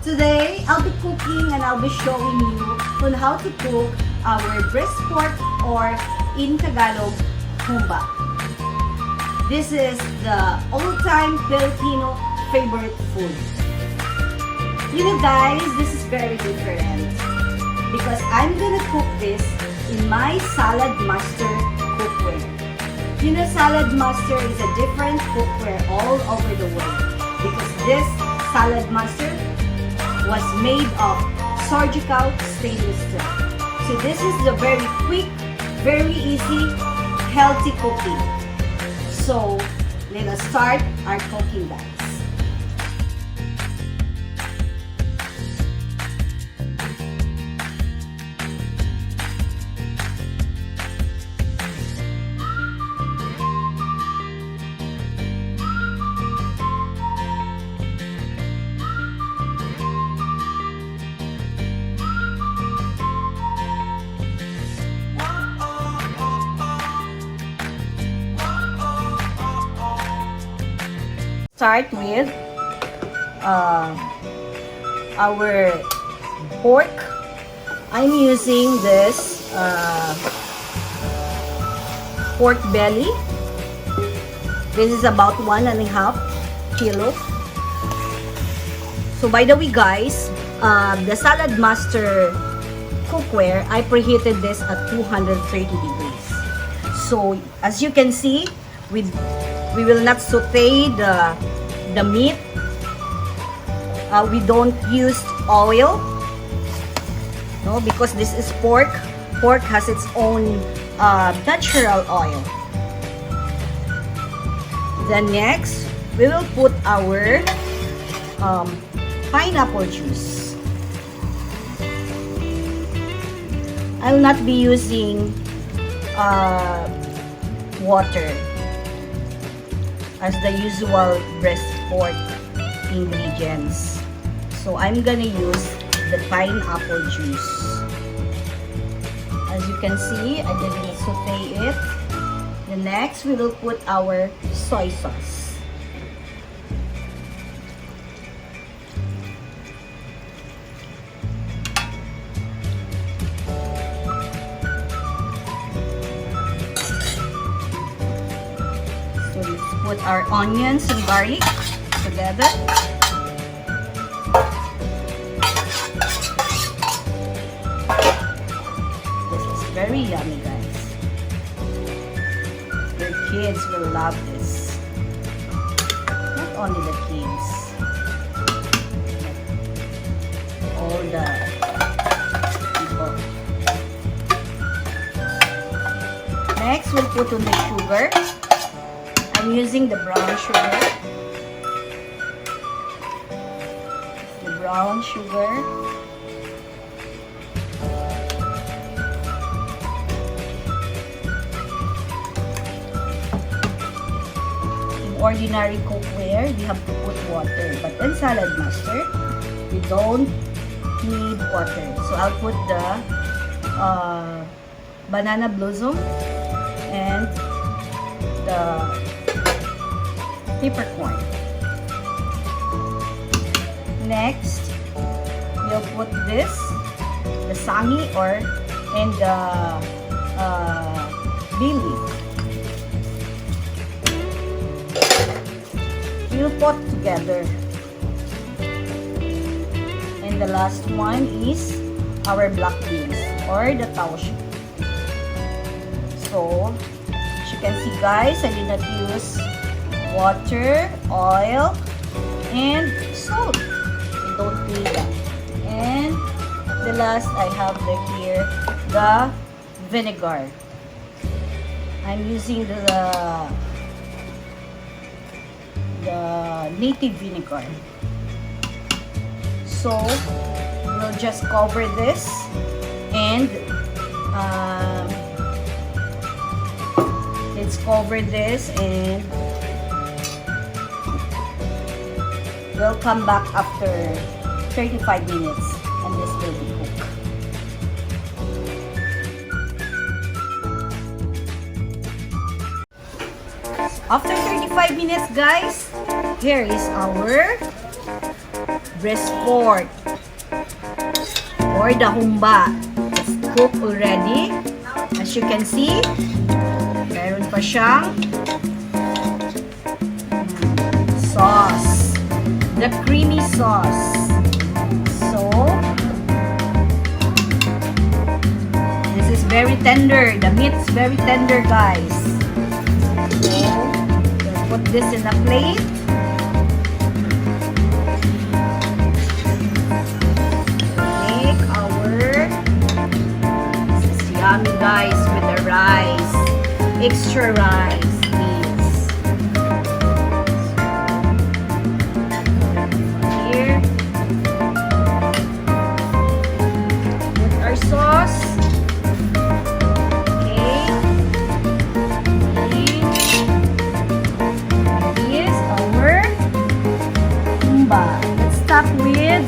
Today, I'll be cooking and I'll be showing you on how to cook our breast pork or in Tagalog, humba. This is the all-time Filipino favorite food. You know guys, this is very different because I'm gonna cook this in my Salad Master cookware. You know, Salad Master is a different cookware all over the world because this Salad Master was made of surgical stainless steel. So this is the very quick, very easy, healthy cooking. So let us start our cooking, guys. Start with our pork. I'm using this pork belly. This is about 1.5 kilo. So by the way guys, the Salad Master cookware, I preheated this at 230 degrees. So as you can see, we will not saute the meat. We don't use oil, no, because this is pork. Pork has its own natural oil. Then next, we will put our pineapple juice. I will not be using water as the usual breast pork ingredients. So I'm gonna use the pineapple juice. As you can see, I didn't saute it. The next, we will put our soy sauce. Put our onions and garlic together. This is very yummy, guys. Your kids will love this. Not only the kids, all the people. Next, we'll put on the sugar. I'm using the brown sugar. The brown sugar. In ordinary cookware, we have to put water. But in Salad Master, we don't need water. So I'll put the banana blossom and the peppercorn. Next, we'll put this, the sangi and the bay leaf. We'll put together. And the last one is our black beans or the taushi. So, as you can see guys, I did not use water, oil, and salt. We don't need that. And the last, I have here the vinegar. I'm using the native vinegar. So we'll just cover this and let's cover this and we'll come back after 35 minutes and this will be cooked. After 35 minutes guys, here is our breast pork or the humba. It's cooked already. As you can see, meron pa siyang sauce. The creamy sauce. So, this is very tender. The meat is very tender, guys. So, we'll put this in a plate. Make our, this is yummy, guys, with the rice. Extra rice, please. Here. Put our sauce. Okay. This is our humba. Let's start with